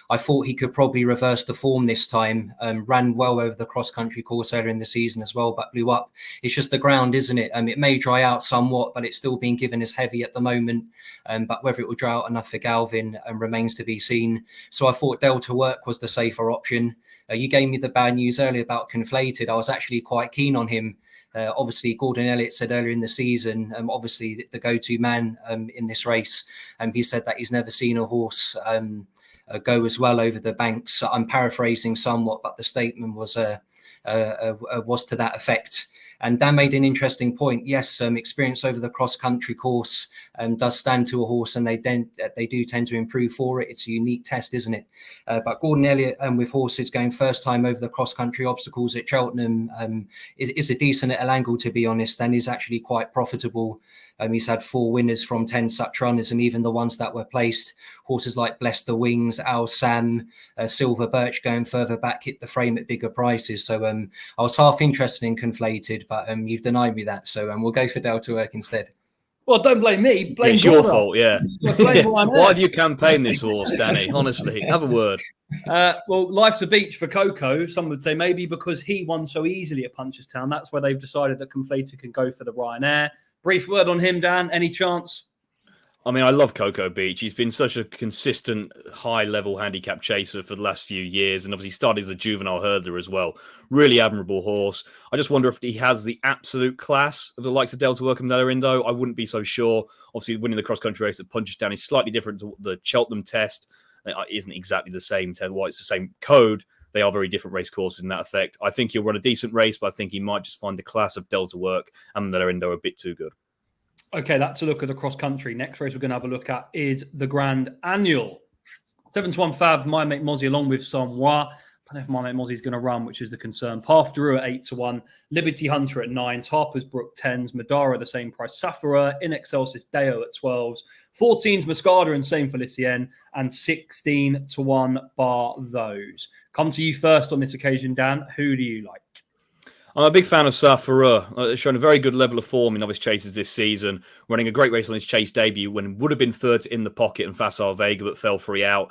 I thought he could probably reverse the form this time. Ran well over the cross-country course earlier in the season as well, but blew up. It's just the ground, isn't it? It may dry out somewhat, but it's still being given as heavy at the moment. But whether it will dry out enough for Galvin remains to be seen. So I thought Delta Work was the safer option. You gave me the bad news earlier about Conflated. I was actually quite keen on him. Obviously, Gordon Elliott said earlier in the season, obviously the go-to man in this race, he said that he's never seen a horse go as well over the banks. I'm paraphrasing somewhat, but the statement was to that effect. And Dan made an interesting point. Yes, experience over the cross-country course does stand to a horse, and they do tend to improve for it. It's a unique test, isn't it? But Gordon Elliott, with horses going first time over the cross-country obstacles at Cheltenham, is a decent little angle, to be honest, and is actually quite profitable. He's had 4 winners from 10 such runners, and even the ones that were placed, horses like Bless the Wings, Al Sam, Silver Birch going further back, hit the frame at bigger prices. So I was half interested in Conflated, but you've denied me that. So we'll go for Delta Work instead. Well, don't blame me. Blame it's your Gordon. fault, yeah. Blame Why have you campaigned this horse, Danny? Honestly, have a word. Well, life's a beach for Coco. Some would say maybe because he won so easily at Punchestown. That's where they've decided that Conflator can go for the Ryanair. Brief word on him, Dan. Any chance? I mean, I love Coco Beach. He's been such a consistent, high-level handicap chaser for the last few years, and obviously started as a juvenile hurdler as well. Really admirable horse. I just wonder if he has the absolute class of the likes of Delta Work and Melorindo. I wouldn't be so sure. Obviously, winning the cross-country race at Punchestown is slightly different to the Cheltenham test. It isn't exactly the same. Well, it's the same code. They are very different race courses in that effect. I think he'll run a decent race, but I think he might just find the class of Delta Work and Melorindo a bit too good. Okay, that's a look at the cross country. Next race we're going to have a look at is the Grand Annual. 7-1 Fav, My Mate Mozzie along with Samoa. I don't know if My Mate Mozzie is going to run, which is the concern. Path Drew at 8-1. Liberty Hunter at 9s. Harper's Brook 10s. Madara the same price. Safara, In Excelsis Deo at 12s. 14s Moscada and Saint Felicien. And 16-1 bar those. Come to you first on this occasion, Dan. Who do you like? I'm a big fan of Safara. Shown a very good level of form in novice chases this season, running a great race on his chase debut when would have been third in the pocket and Facile Vega, but fell free out.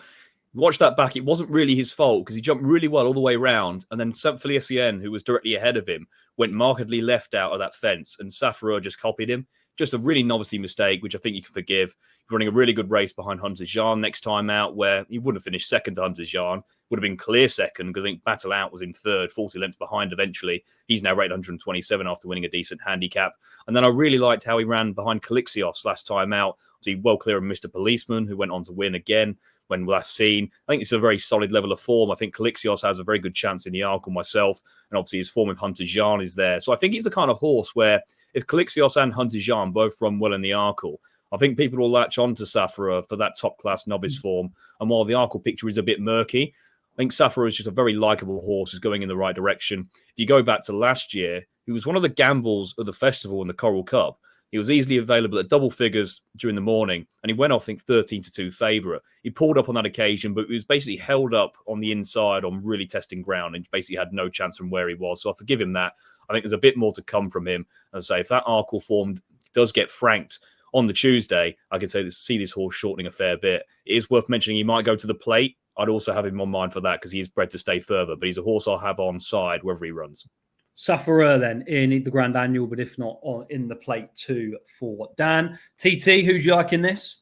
Watch that back. It wasn't really his fault because he jumped really well all the way around. And then Saint Felicien, who was directly ahead of him, went markedly left out of that fence and Safara just copied him. Just a really novice mistake, which I think you can forgive. He's running a really good race behind Hunter's Jean next time out, where he would have finished second to Hunter's Jean, would have been clear second because I think Battle Out was in third, 40 lengths behind eventually. He's now rated 127 after winning a decent handicap. And then I really liked how he ran behind Calixios last time out. So well clear of Mr. Policeman, who went on to win again when last seen. I think it's a very solid level of form. I think Calixios has a very good chance in the Arkle myself, and obviously his form with Hunter Jean is there. So I think he's the kind of horse where if Calixios and Hunter Jean both run well in the Arkle, I think people will latch on to Safara for that top-class novice form. And while the Arkle picture is a bit murky, I think Safara is just a very likeable horse who's going in the right direction. If you go back to last year, he was one of the gambles of the festival in the Coral Cup. He was easily available at double figures during the morning, and he went off, I think, 13-2 favourite. He pulled up on that occasion, but he was basically held up on the inside on really testing ground and basically had no chance from where he was. So I forgive him that. I think there's a bit more to come from him. As I say, if that Arkle form does get franked on the Tuesday, I could see this horse shortening a fair bit. It is worth mentioning he might go to the plate. I'd also have him on mind for that because he is bred to stay further, but he's a horse I'll have on side wherever he runs. Safara then in the Grand Annual, but if not, in the plate too for Dan. TT, who do you like in this?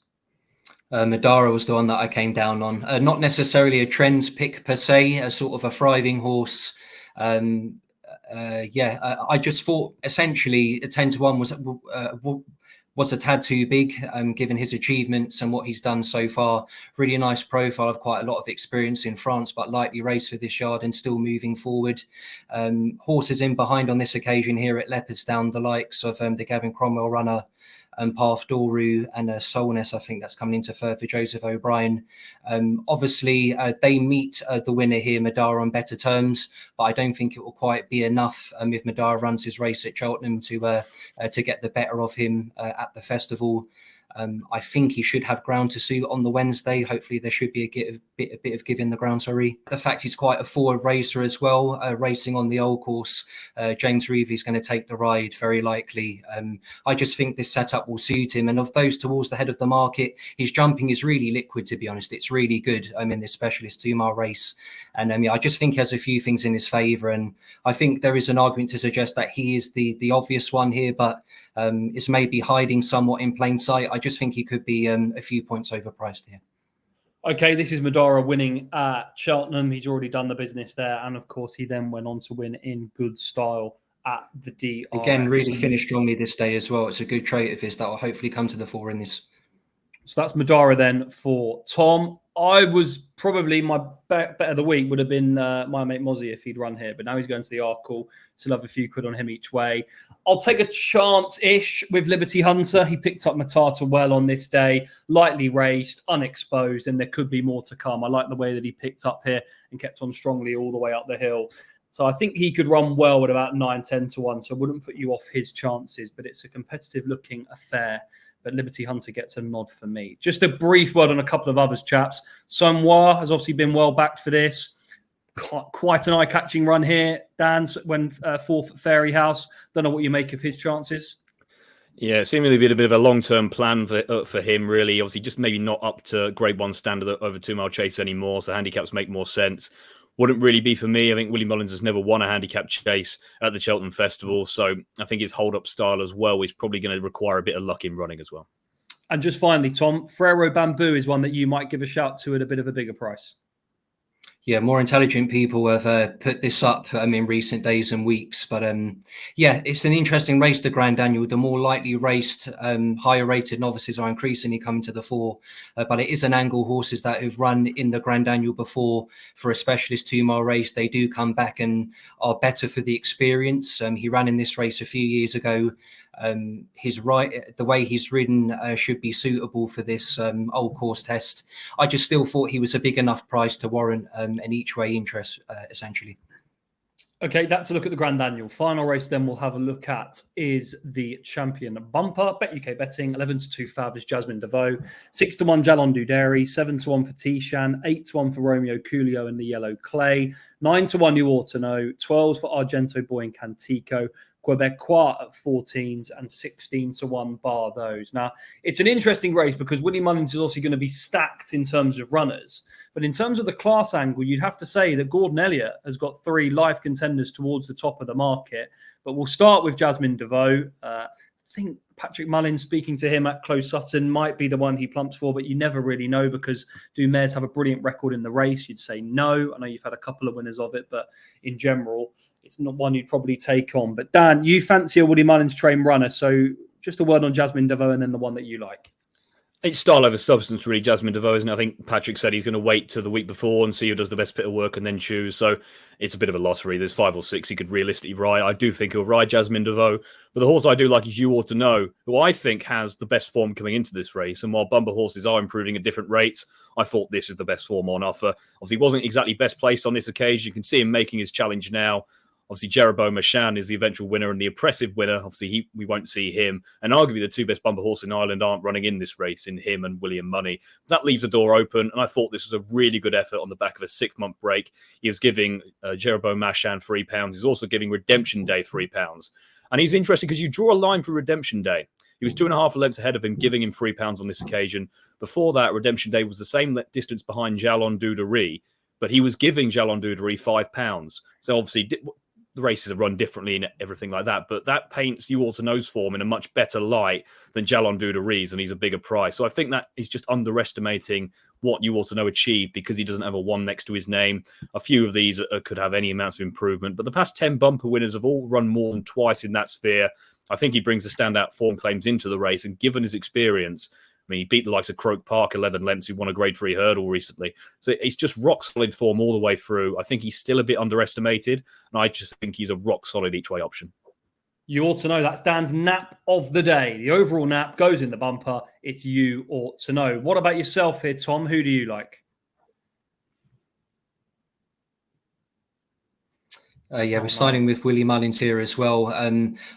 Madara was the one that I came down on. Not necessarily a trends pick per se, a sort of a thriving horse. I just thought essentially 10-1 was a tad too big, given his achievements and what he's done so far. Really nice profile of quite a lot of experience in France, but lightly raced for this yard and still moving forward. Horses in behind on this occasion here at Leopardstown, the likes of the Gavin Cromwell runner, Path Doru and Solness, I think that's coming into third for Joseph O'Brien. Obviously, they meet the winner here, Madara, on better terms, but I don't think it will quite be enough if Madara runs his race at Cheltenham to get the better of him at the festival. I think he should have ground to suit on the Wednesday. Hopefully there should be a bit of give in the ground, sorry. The fact he's quite a forward racer as well, racing on the old course. James Reevely's going to take the ride, very likely. I just think this setup will suit him. And of those towards the head of the market, his jumping is really liquid, to be honest. It's really good in this specialist 2-mile race. And I just think he has a few things in his favour. And I think there is an argument to suggest that he is the obvious one here, but is maybe hiding somewhat in plain sight. I just think he could be a few points overpriced here. Okay, this is Madara winning at Cheltenham. He's already done the business there. And of course, he then went on to win in good style at the DRS. Again, really finished strongly this day as well. It's a good trait of his that will hopefully come to the fore in this. So that's Madara then for Tom. I was probably my bet of the week would have been My Mate Mozzie if he'd run here, but now he's going to the Arkle. Still have a few quid on him each way. I'll take a chance-ish with Liberty Hunter. He picked up Matata well on this day, lightly raced, unexposed, and there could be more to come. I like the way that he picked up here and kept on strongly all the way up the hill. So I think he could run well at about 9-10-1, so I wouldn't put you off his chances, but it's a competitive-looking affair. But Liberty Hunter gets a nod for me. Just a brief word on a couple of others, chaps. Samoa has obviously been well backed for this. Quite an eye-catching run here. Dan, when fourth at Fairy House. Don't know what you make of his chances. Yeah, seemingly a bit of a long-term plan for him, really. Obviously, just maybe not up to Grade 1 standard over 2-mile chase anymore, so handicaps make more sense. Wouldn't really be for me. I think Willie Mullins has never won a handicap chase at the Cheltenham Festival, so I think his hold-up style as well is probably going to require a bit of luck in running as well. And just finally, Tom, Ferrero Bamboo is one that you might give a shout to at a bit of a bigger price. Yeah, more intelligent people have put this up in recent days and weeks. But yeah, it's an interesting race, the Grand Annual. The more lightly raced, higher rated novices are increasingly coming to the fore. But it is an angle horses that have run in the Grand Annual before for a specialist 2-mile race. They do come back and are better for the experience. He ran in this race a few years ago. The way he's ridden should be suitable for this old course test. I just still thought he was a big enough price to warrant an each way interest, essentially. Okay, that's a look at the Grand Annual. Final race then we'll have a look at is the Champion Bumper. Bet UK betting, 11-2 Favors Jasmine DeVoe, 6-1 Jalon Duderi, 7-1 for Tishan, 8-1 for Romeo Coolio and the Yellow Clay, 9-1 You Ought to Know, 12s for Argento Boy and Cantico, Quebecois at 14s and 16-1 bar those. Now, it's an interesting race because Willie Mullins is also going to be stacked in terms of runners. But in terms of the class angle, you'd have to say that Gordon Elliott has got 3 live contenders towards the top of the market. But we'll start with Jasmine DeVoe. I think Patrick Mullins, speaking to him at Close Sutton, might be the one he plumps for, but you never really know because do mares have a brilliant record in the race? You'd say no. I know you've had a couple of winners of it, but in general, it's not one you'd probably take on. But Dan, you fancy a Willie Mullins trained runner. So just a word on Jasmine DeVoe and then the one that you like. It's style over substance, really, Jasmine DeVoe, isn't it? I think Patrick said he's going to wait till the week before and see who does the best bit of work and then choose. So it's a bit of a lottery. There's 5 or 6 he could realistically ride. I do think he'll ride Jasmine DeVoe. But the horse I do like is You Ought to Know, who I think has the best form coming into this race. And while bumper horses are improving at different rates, I thought this is the best form on offer. Obviously, he wasn't exactly best placed on this occasion. You can see him making his challenge now. Obviously, Jeroboam Machan is the eventual winner and the oppressive winner. Obviously, we won't see him. And arguably, the 2 best bumper horses in Ireland aren't running in this race, in him and William Money. That leaves the door open. And I thought this was a really good effort on the back of a 6-month break. He was giving Jeroboam Machan £3. He's also giving Redemption Day £3. And he's interesting because you draw a line for Redemption Day. He was 2.5 lengths ahead of him, giving him £3 on this occasion. Before that, Redemption Day was the same distance behind Jalon Duderi, but he was giving Jalon Duderi £5. So obviously, the races are run differently and everything like that, but that paints You Ought to Know's form in a much better light than Jalon Duderi's, and he's a bigger price. So I think that is just underestimating what You Ought to Know achieved because he doesn't have a 1 next to his name. A few of these could have any amounts of improvement, but the past 10 bumper winners have all run more than twice in that sphere. I think he brings the standout form claims into the race, and given his experience, I mean, he beat the likes of Croke Park 11 lengths, who won a Grade 3 hurdle recently. So it's just rock solid form all the way through. I think he's still a bit underestimated, and I just think he's a rock solid each way option. You Ought to Know. That's Dan's nap of the day. The overall nap goes in the bumper. It's You Ought to Know. What about yourself here, Tom? Who do you like? Yeah, we're siding with Willie Mullins here as well.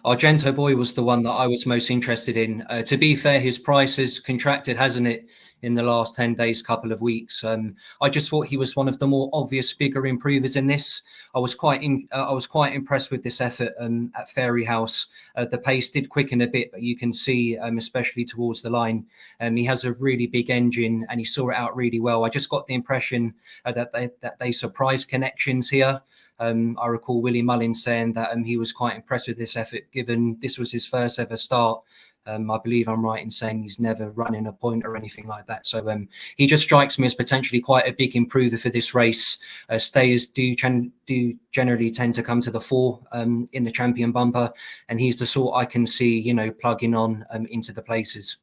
Argento Boy was the one that I was most interested in. To be fair, his price has contracted, hasn't it, in the last 10 days, couple of weeks. I just thought he was one of the more obvious, bigger improvers in this. I was quite impressed with this effort at Fairy House. The pace did quicken a bit, but you can see, especially towards the line, he has a really big engine and he saw it out really well. I just got the impression that they surprised connections here. I recall Willie Mullins saying that he was quite impressed with this effort, given this was his first ever start. I believe I'm right in saying he's never run in a point or anything like that. So he just strikes me as potentially quite a big improver for this race. Stayers do generally tend to come to the fore in the Champion Bumper, and he's the sort I can see, plugging on into the places.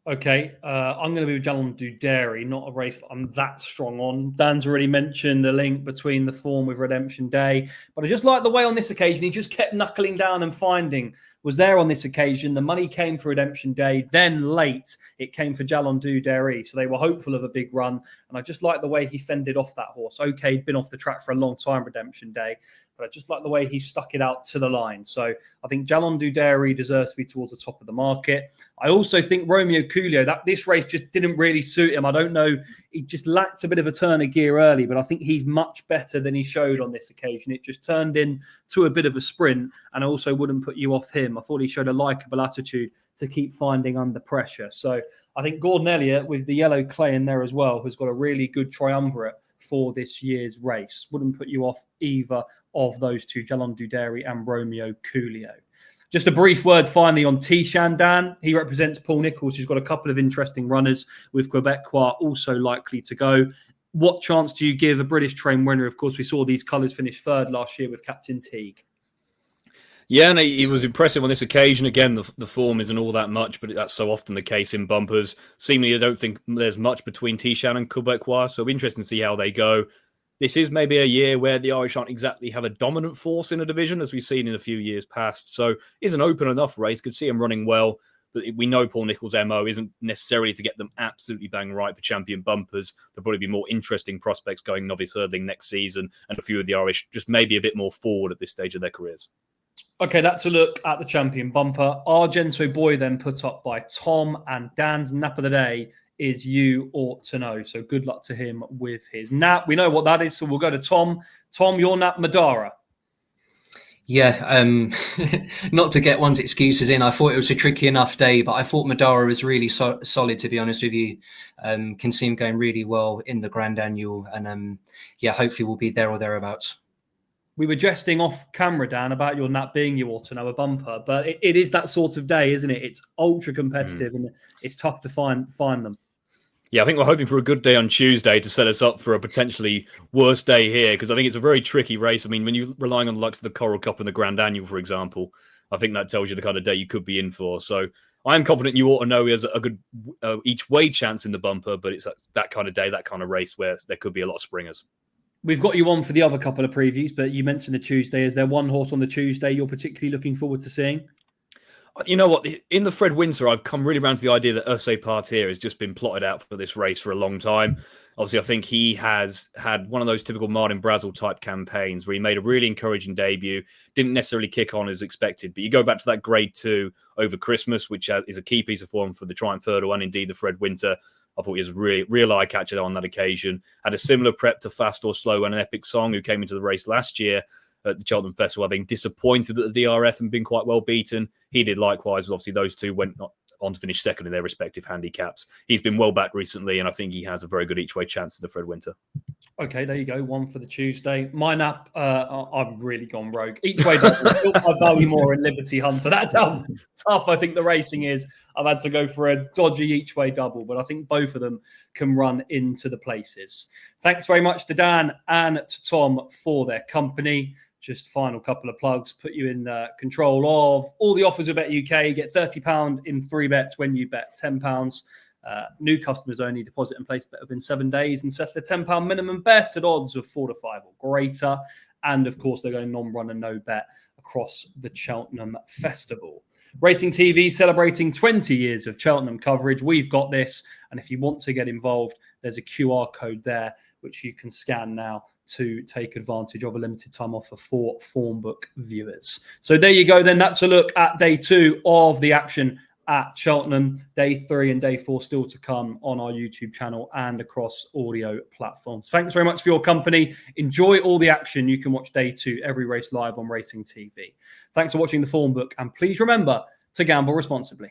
Okay, I'm going to be with Jalon Duderi, not a race that I'm that strong on. Dan's already mentioned the link between the form with Redemption Day, but I just like the way on this occasion he just kept knuckling down and finding. Was there on this occasion. The money came for Redemption Day, then late it came for Jalon Duderi. So they were hopeful of a big run, and I just like the way he fended off that horse. Okay, he'd been off the track for a long time, Redemption Day, but I just like the way he stuck it out to the line. So I think Jalon Duderi deserves to be towards the top of the market. I also think Romeo Coolio, that this race just didn't really suit him. I don't know. He just lacked a bit of a turn of gear early, but I think he's much better than he showed on this occasion. It just turned into a bit of a sprint. and I also wouldn't put you off him. I thought he showed a likeable attitude to keep finding under pressure. So I think Gordon Elliott, with the yellow clay in there as well, has got a really good triumvirate for this year's race. Wouldn't put you off either of those two, Jalon Duderi and Romeo Coolio. Just a brief word finally on Tishan, Dan. He represents Paul Nicholls, who's got a couple of interesting runners with Quebecois also likely to go. What chance do you give a British train winner? Of course, we saw these colours finish third last year with Captain Teague. Yeah, and he was impressive on this occasion. Again, the form isn't all that much, but that's so often the case in bumpers. Seemingly, I don't think there's much between Tishan and Quebecois, so it'll be interesting to see how they go. This is maybe a year where the Irish aren't exactly have a dominant force in a division, as we've seen in a few years past. So it's an open enough race. Could see him running well, but we know Paul Nicholls' MO isn't necessarily to get them absolutely bang right for champion bumpers. There'll probably be more interesting prospects going novice hurdling next season, and a few of the Irish just maybe a bit more forward at this stage of their careers. Okay, that's a look at the champion bumper. Argento Boy then put up by Tom, and Dan's nap of the day is You Ought to Know. So good luck to him with his nap. We know what that is, so we'll go to Tom. Tom, your nap, Madara. Yeah, not to get one's excuses in. I thought it was a tricky enough day, but I thought Madara was really solid, to be honest with you. Can see him going really well in the Grand Annual, and yeah, hopefully we'll be there or thereabouts. We were jesting off camera, Dan, about your nap being You Ought to Know a bumper, but it is that sort of day, isn't it? It's ultra competitive and it's tough to find them. Yeah, I think we're hoping for a good day on Tuesday to set us up for a potentially worse day here, because I think it's a very tricky race. I mean, when you're relying on the likes of the Coral Cup and the Grand Annual, for example, I think that tells you the kind of day you could be in for. So I'm confident You Ought to Know he has a good each way chance in the bumper, but it's that kind of day, that kind of race where there could be a lot of springers. We've got you on for the other couple of previews, but you mentioned the Tuesday. Is there one horse on the Tuesday you're particularly looking forward to seeing? You know what? In the Fred Winter, I've come really around to the idea that Ursay Partir has just been plotted out for this race for a long time. Obviously, I think he has had one of those typical Martin Brazel type campaigns where he made a really encouraging debut, didn't necessarily kick on as expected. But you go back to that Grade 2 over Christmas, which is a key piece of form for the Triumph Hurdle and indeed the Fred Winter. I thought he was a real eye catcher on that occasion. Had a similar prep to Fast or Slow and an Epic Song, who came into the race last year at the Cheltenham Festival, having disappointed at the DRF and been quite well beaten. He did likewise, but obviously those two went on to finish second in their respective handicaps. He's been well back recently, and I think he has a very good each way chance in the Fred Winter. Okay, there you go. One for the Tuesday. My nap, I've really gone rogue. Each way double, still by Ballymore and Liberty Hunter. That's how tough I think the racing is. I've had to go for a dodgy each way double, but I think both of them can run into the places. Thanks very much to Dan and to Tom for their company. Just final couple of plugs, put you in control of all the offers of Bet UK. Get £30 in 3 bets when you bet £10. New customers only, deposit and place bet within 7 days and set the £10 minimum bet at odds of 4 to 5 or greater. And of course, they're going non-run and no bet across the Cheltenham Festival. Racing TV celebrating 20 years of Cheltenham coverage. We've got this. And if you want to get involved, there's a QR code there, which you can scan now to take advantage of a limited time offer for Formbook viewers. So there you go then. That's a look at day 2 of the action at Cheltenham. Day 3 and day 4 still to come on our YouTube channel and across audio platforms. Thanks very much for your company. Enjoy all the action. You can watch day 2, every race live on Racing TV. Thanks for watching the Formbook, and please remember to gamble responsibly.